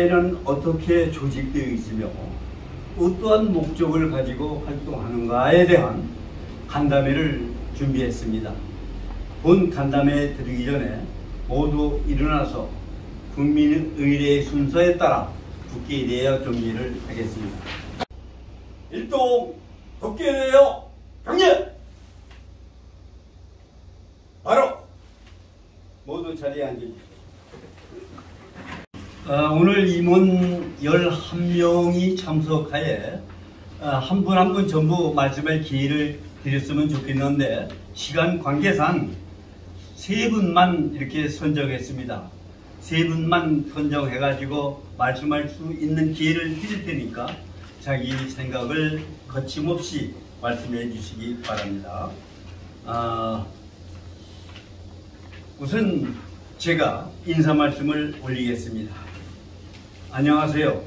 간담회는 어떻게 조직되어 있으며 어떠한 목적을 가지고 활동하는가에 대한 간담회를 준비했습니다. 본 간담회에 들어기 전에 모두 일어나서 국민 의례의 순서에 따라 국기에 대하여 경례를 하겠습니다. 일동 국기에 대하여 경례! 바로 모두 자리에 앉으십시오. 오늘 임원 11명이 참석하에 한 분 한 분 전부 말씀할 기회를 드렸으면 좋겠는데 시간 관계상 3분만 이렇게 선정했습니다. 3분만 선정해가지고 말씀할 수 있는 기회를 드릴 테니까 자기 생각을 거침없이 말씀해 주시기 바랍니다. 우선 제가 인사 말씀을 올리겠습니다. 안녕하세요.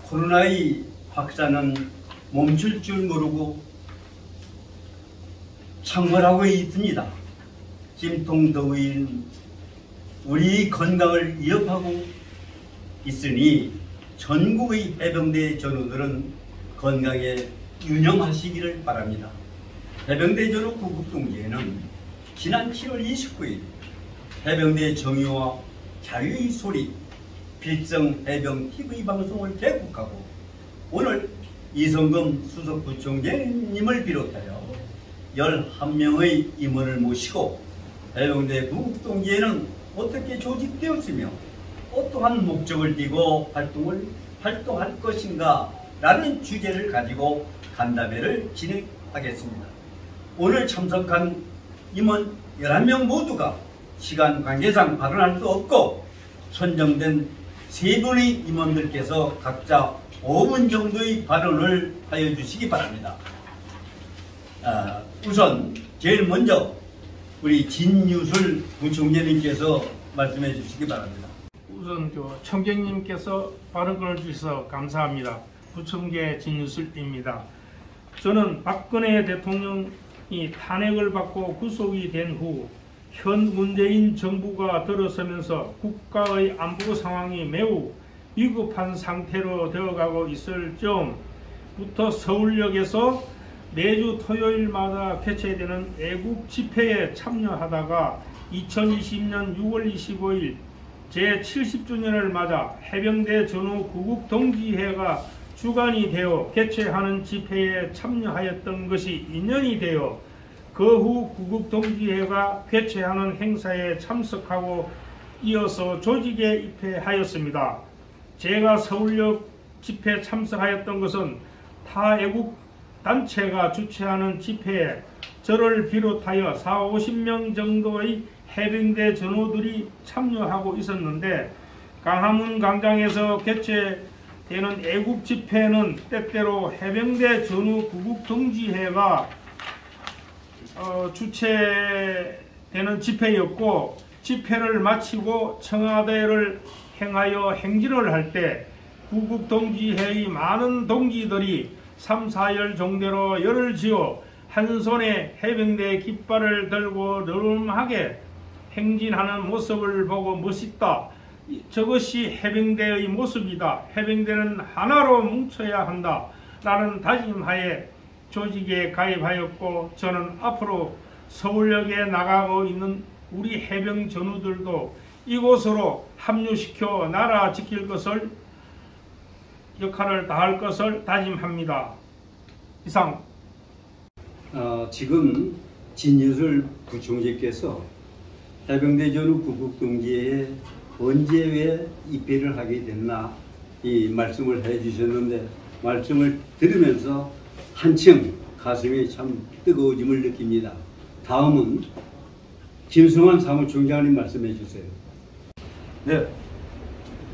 코로나의 확산은 멈출 줄 모르고 창궐하고 있습니다. 찜통더위는 우리 건강을 위협하고 있으니 전국의 해병대 전우들은 건강에 유념하시기를 바랍니다. 해병대 전우 구국동지회는 지난 7월 29일 해병대 정의와 자유의 소리 필성 해병 TV 방송을 개국하고 오늘 이성금 수석부총장님을 비롯하여 11명의 임원을 모시고 해병대 구국동지회는 어떻게 조직되었으며 어떠한 목적을 띠고 활동할 것인가 라는 주제를 가지고 간담회를 진행하겠습니다. 오늘 참석한 임원 11명 모두가 시간 관계상 발언할 수 없고 선정된 3분의 임원들께서 각자 5분 정도의 발언을 하여 주시기 바랍니다. 우선 제일 먼저 우리 진유술 부총재님께서 말씀해 주시기 바랍니다. 우선 총장님께서 발언권을 주셔서 감사합니다. 부총재 진유술입니다. 저는 박근혜 대통령이 탄핵을 받고 구속이 된 후 현 문재인 정부가 들어서면서 국가의 안보 상황이 매우 위급한 상태로 되어가고 있을 점부터 서울역에서 매주 토요일마다 개최되는 애국 집회에 참여하다가 2020년 6월 25일 제70주년을 맞아 해병대 전후 구국동지회가 주관이 되어 개최하는 집회에 참여하였던 것이 인연이 되어 그 후 구국동지회가 개최하는 행사에 참석하고 이어서 조직에 입회하였습니다. 제가 서울역 집회에 참석하였던 것은 타 애국 단체가 주최하는 집회에 저를 비롯하여 40~50명 정도의 해병대 전우들이 참여하고 있었는데 강화문 광장에서 개최되는 애국 집회는 때때로 해병대 전후 구국동지회가 주최되는 집회였고 집회를 마치고 청와대를 행하여 행진을 할 때 구국동지회의 많은 동지들이 3~4열 정도로 열을 지어 한 손에 해병대 깃발을 들고 느름하게 행진하는 모습을 보고 멋있다. 저것이 해병대의 모습이다. 해병대는 하나로 뭉쳐야 한다. 라는 다짐하에 조직에 가입하였고 저는 앞으로 서울역에 나가고 있는 우리 해병 전우들도 이곳으로 합류시켜 나라 지킬 것을 역할을 다할 것을 다짐합니다. 이상. 지금 진유술 부총재께서 해병대 전후 구국동지회에 언제 왜 입회를 하게 됐나 이 말씀을 해주셨는데 말씀을 들으면서 한층 가슴이 참 뜨거워짐을 느낍니다. 다음은 김승환 사무총장님 말씀해 주세요. 네,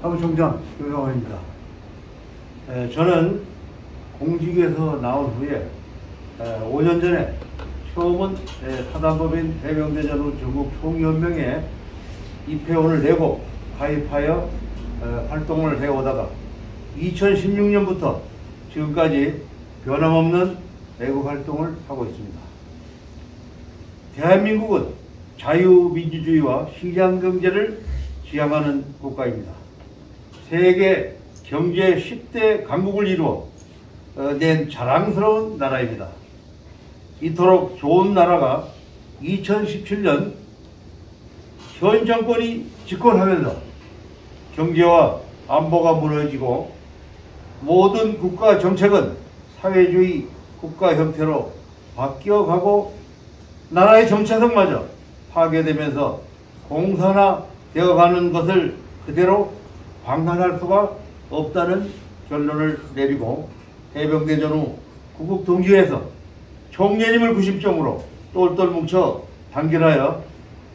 사무총장 김승환입니다. 저는 공직에서 나온 후에 5년 전에 처음은 사단법인 해병대 전후 전국 총연맹에 입회원을 내고 가입하여 활동을 해오다가 2016년부터 지금까지 변함없는 애국 활동을 하고 있습니다. 대한민국은 자유민주주의와 시장경제를 지향하는 국가입니다. 세계 경제 10대 강국을 이루어 낸 자랑스러운 나라입니다. 이토록 좋은 나라가 2017년 현 정권이 집권하면서 경제와 안보가 무너지고 모든 국가 정책은 사회주의 국가 형태로 바뀌어가고 나라의 정체성마저 파괴되면서 공산화되어가는 것을 그대로 방관할 수가 없다는 결론을 내리고 해병대 전후 구국 동지회에서 총련임을 구심점으로 똘똘 뭉쳐 단결하여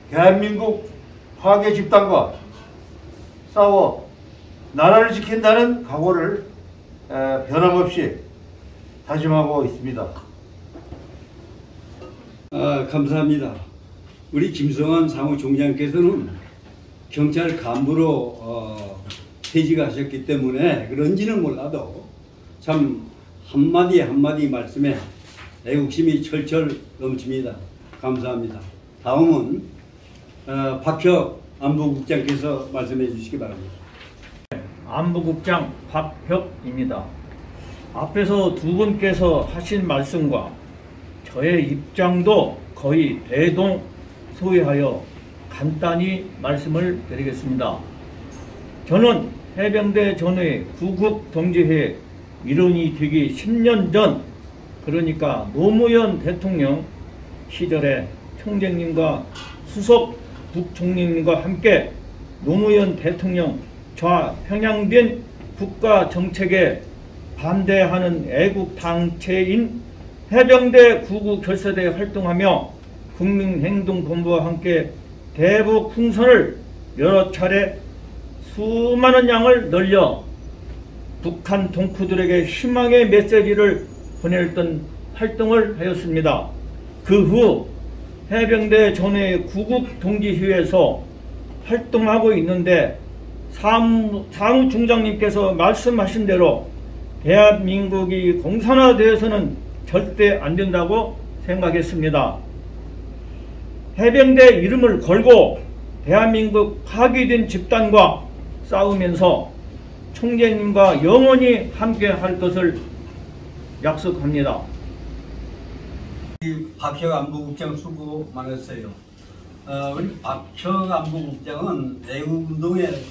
대한민국 파괴 집단과 싸워 나라를 지킨다는 각오를 변함없이 다짐하고 있습니다. 감사합니다. 우리 김성환 사무총장께서는 경찰 간부로 퇴직하셨기 때문에 그런지는 몰라도 참 한마디 한마디 말씀에 애국심이 철철 넘칩니다. 감사합니다. 다음은 박혁 안보국장께서 말씀해 주시기 바랍니다. 안보국장 박혁입니다. 앞에서 두 분께서 하신 말씀과 저의 입장도 거의 대동소이하여 간단히 말씀을 드리겠습니다. 저는 해병대 전후의 구국동지회 일원이 되기 10년 전, 그러니까 노무현 대통령 시절에 총장님과 수석 북총리님과 함께 노무현 대통령 좌편향된 국가 정책에 반대하는 애국단체인 해병대 구국결사대에 활동하며 국민행동본부와 함께 대북 풍선을 여러 차례 수많은 양을 늘려 북한 동포들에게 희망의 메시지를 보냈던 활동을 하였습니다. 그 후 해병대 전후의 구국동지회에서 활동하고 있는데 사무총장님께서 말씀하신 대로 대한민국이 공산화되어서는 절대 안 된다고 생각했습니다. 해병대 이름을 걸고 대한민국 파괴된 집단과 싸우면서 총장님과 영원히 함께 할 것을 약속합니다. 박혁 안보국장 수고 많았어요. 우리 박혁 안보국장은 애국운동의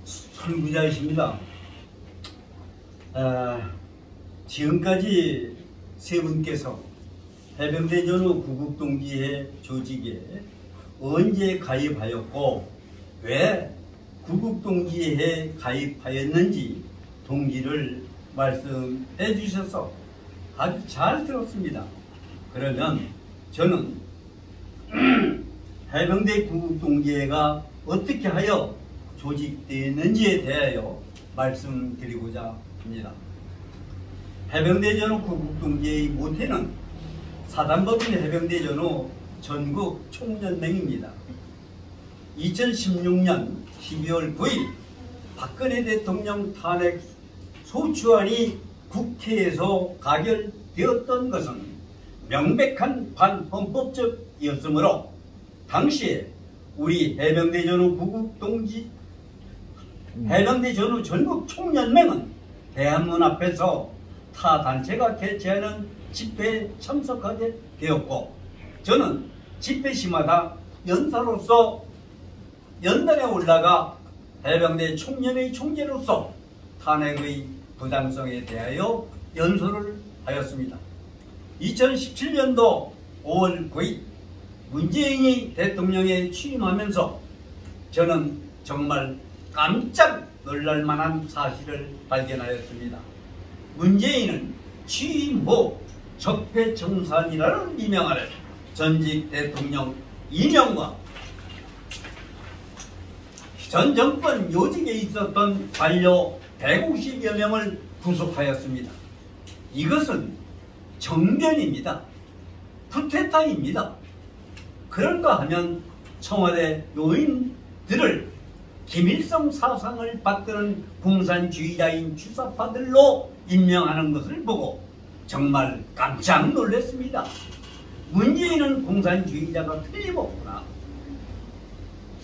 선구자이십니다. 지금까지 세 분께서 해병대 전후 구국동지회 조직에 언제 가입하였고 왜 구국동지회에 가입하였는지 동기를 말씀해 주셔서 아주 잘 들었습니다. 그러면 저는 해병대 구국동지회가 어떻게 하여 조직되었는지에 대하여 말씀드리고자 합니다. 해병대 전후 구국동지회의 모태는 사단법인 해병대 전후 전국 총연맹입니다. 2016년 12월 9일 박근혜 대통령 탄핵 소추안이 국회에서 가결되었던 것은 명백한 반헌법적이었으므로 당시에 우리 해병대 전후 구국동지 해병대 전후 전국 총연맹은 대한문 앞에서 타 단체가 개최하는 집회에 참석하게 되었고 저는 집회 시마다 연사로서 연단에 올라가 해병대 총연의 총재로서 탄핵의 부당성에 대하여 연설을 하였습니다. 2017년도 5월 9일 문재인이 대통령에 취임하면서 저는 정말 깜짝 놀랄 만한 사실을 발견하였습니다. 문재인은 취임 후 적폐청산이라는 미명 아래 전직 대통령 이명박 전 정권 요직에 있었던 관료 150여 명을 구속하였습니다. 이것은 정변입니다. 쿠데타입니다. 그런가 하면 청와대 요인들을 김일성 사상을 받드는 공산주의자인 주사파들로 임명하는 것을 보고 정말 깜짝 놀랐습니다. 문재인은 공산주의자가 틀림없구나.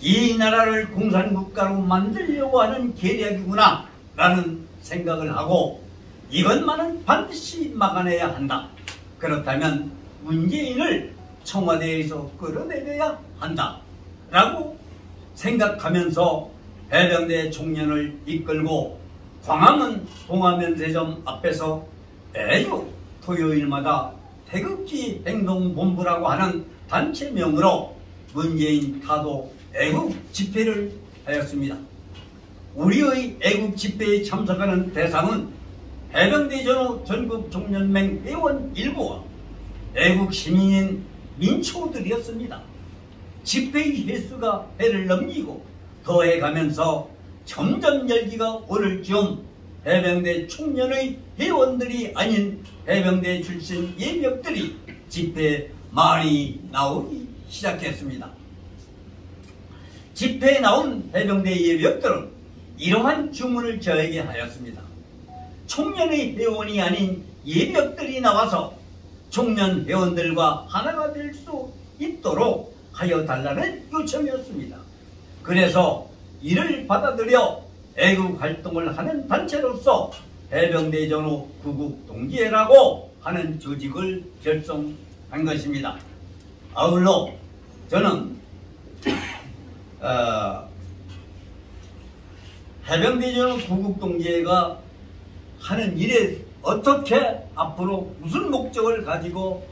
이 나라를 공산국가로 만들려고 하는 계략이구나 라는 생각을 하고 이것만은 반드시 막아내야 한다. 그렇다면 문재인을 청와대에서 끌어내려야 한다 라고 생각하면서 해병대 총련을 이끌고 광화문 동화면세점 앞에서 매주 토요일마다 태극기 행동본부라고 하는 단체명으로 문재인 타도 애국 집회를 하였습니다. 우리의 애국 집회에 참석하는 대상은 해병대 전후 전국총연맹 회원 일부와 애국 시민인 민초들이었습니다. 집회의 횟수가 회를 넘기고 더해가면서 점점 열기가 오를 즈음 해병대 총련의 회원들이 아닌 해병대 출신 예병들이 집회에 많이 나오기 시작했습니다. 집회에 나온 해병대 예병들은 이러한 주문을 저에게 하였습니다. 총련의 회원이 아닌 예병들이 나와서 총련 회원들과 하나가 될 수 있도록 하여 달라는 요청이었습니다. 그래서 이를 받아들여 애국 활동을 하는 단체로서 해병대 전후 구국동지회라고 하는 조직을 결성한 것입니다. 아울러 저는 해병대 전후 구국동지회가 하는 일에 어떻게 앞으로 무슨 목적을 가지고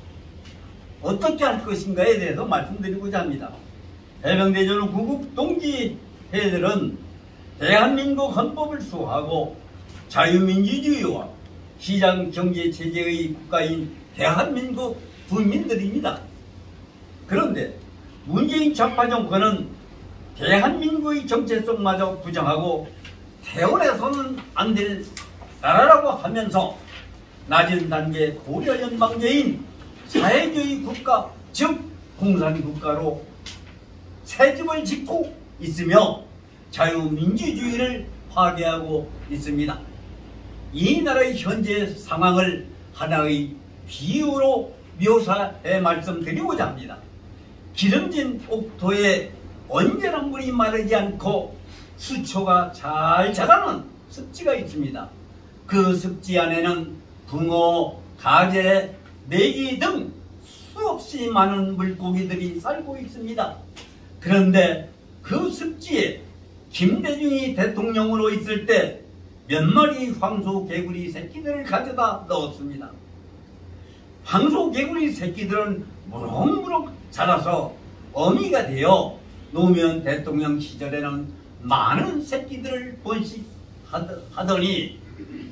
어떻게 할 것인가에 대해서 말씀드리고자 합니다. 해병대 전후 구국동지회들은 대한민국 헌법을 수호하고 자유민주주의와 시장경제체제의 국가인 대한민국 국민들입니다. 그런데 문재인 좌파 정권은 대한민국의 정체성마저 부정하고 태원에서는 안 될 나라라고 하면서 낮은 단계 고려연방제인 사회주의 국가 즉 공산국가로 새집을 짓고 있으며 자유민주주의를 파괴하고 있습니다. 이 나라의 현재 상황을 하나의 비유로 묘사해 말씀드리고자 합니다. 기름진 옥토에 언제나 물이 마르지 않고 수초가 잘 자라는 습지가 있습니다. 그 습지 안에는 붕어, 가재, 메기 등 수없이 많은 물고기들이 살고 있습니다. 그런데 그 습지에 김대중이 대통령으로 있을 때 몇 마리 황소개구리 새끼들을 가져다 넣었습니다. 황소개구리 새끼들은 무럭무럭 자라서 어미가 되어 노무현 대통령 시절에는 많은 새끼들을 번식하더니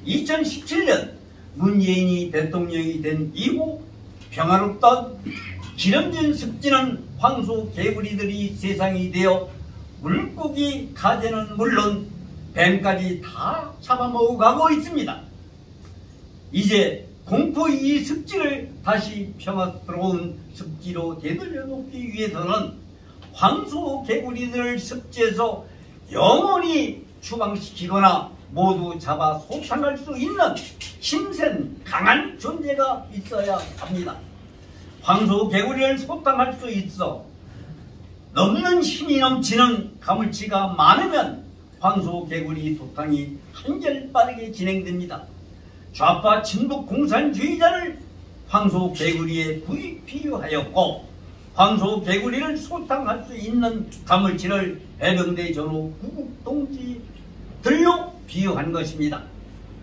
2017년 문재인이 대통령이 된 이후 평화롭던 기름진 습지는 황소개구리들이 세상이 되어 물고기 가재는 물론 뱀까지 다 잡아먹어가고 있습니다. 이제 공포의 이 습지를 다시 평화스러운 습지로 되돌려 놓기 위해서는 황소개구리들을 습지에서 영원히 추방시키거나 모두 잡아 소탕할 수 있는 힘센 강한 존재가 있어야 합니다. 황소개구리를 소탕할 수 있어 넘는 힘이 넘치는 가물치가 많으면 황소개구리 소탕이 한결빠르게 진행됩니다. 좌파 친북 공산주의자를 황소개구리에 비유하였고 황소개구리를 소탕할 수 있는 가물치를 해병대 전후 구국동지들로 비유한 것입니다.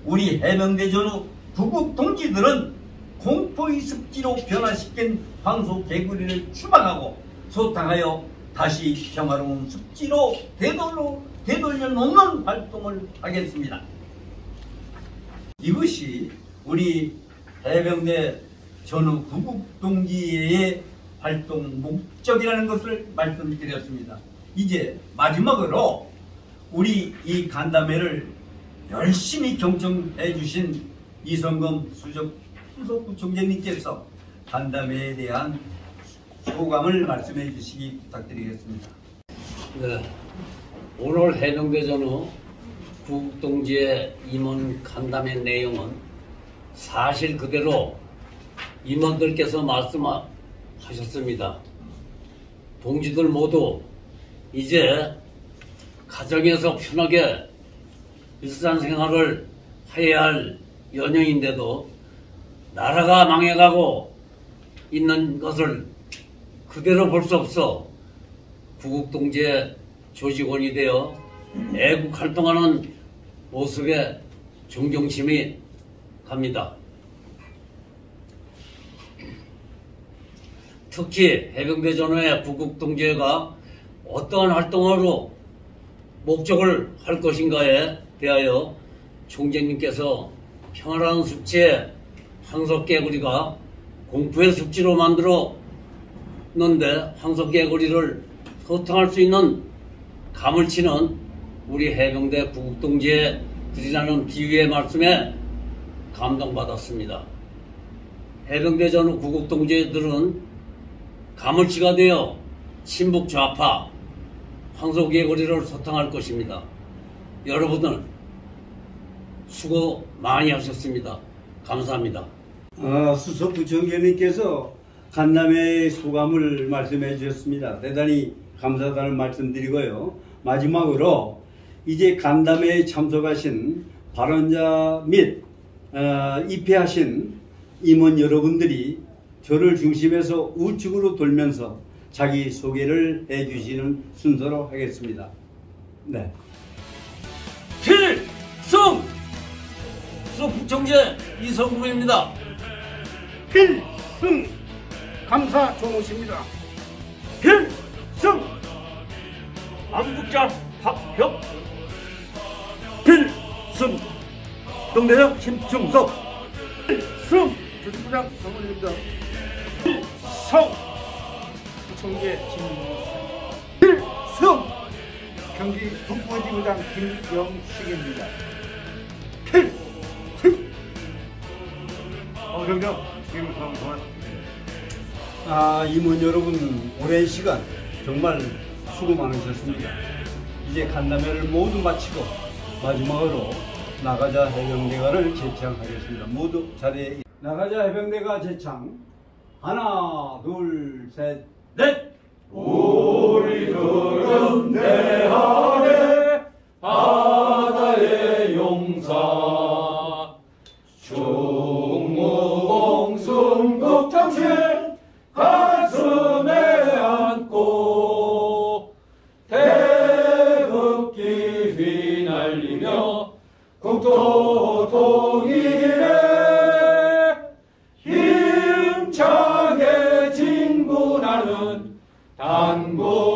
우리 해병대 전후 구국동지들은 공포의 습지로 변화시킨 황소개구리를 추방하고 소탕하여 다시 평화로운 습지로 되돌려 놓는 활동을 하겠습니다. 이것이 우리 해병대 전후 구국동지회의 활동 목적이라는 것을 말씀드렸습니다. 이제 마지막으로 우리 이 간담회를 열심히 경청해 주신 이성검 수석부총장님께서 간담회에 대한 소감을 말씀해 주시기 부탁드리겠습니다. 네, 오늘 해병대 전후 구국동지회 임원 간담회 내용은 사실 그대로 임원들께서 말씀하셨습니다. 동지들 모두 이제 가정에서 편하게 일상생활을 해야 할 연령인데도 나라가 망해가고 있는 것을 그대로 볼 수 없어 구국동지의 조직원이 되어 애국 활동하는 모습에 존경심이 갑니다. 특히 해병대 전후의 구국동지회가 어떠한 활동으로 목적을 할 것인가에 대하여 총재님께서 평화라는 습지에 황석개구리가 공포의 습지로 만들었는데 황석개구리를 소통할 수 있는 감을 치는 우리 해병대 구국동지회들이라는 비유의 말씀에 감동받았습니다. 해병대 전후 구국동지회들은 가물치가 되어 친북 좌파 황소개구리를 소탕할 것입니다. 여러분들 수고 많이 하셨습니다. 감사합니다. 수석부총장님께서 간담회 소감을 말씀해 주셨습니다. 대단히 감사하다는 말씀드리고요. 마지막으로 이제 간담회에 참석하신 발언자 및 입회하신 임원 여러분들이 저를 중심해서 우측으로 돌면서 자기 소개를 해주시는 순서로 하겠습니다. 네. 필승! 수석부총재 이성구입니다. 필승! 감사 조모십니다. 필승! 안국장 박혁. 필승! 동대장 심충석. 필승! 조직부장 정원입니다. 필성! 부총재 김문수. 필승! 경기 북부지부장 김영식입니다. 필승! 경장 김성관. 임원 여러분, 오랜 시간 정말 수고 많으셨습니다. 이제 간담회를 모두 마치고 마지막으로 나가자 해병대가를 제창하겠습니다. 모두 자리에 나가자 해병대가 제창. 하나, 둘, 셋, 넷. 우리들은 내 안에 바다의 용사 충무공 순국정신 가슴에 안고 태극기 휘날리며 국토 통일에 힘차게 진군하는 단군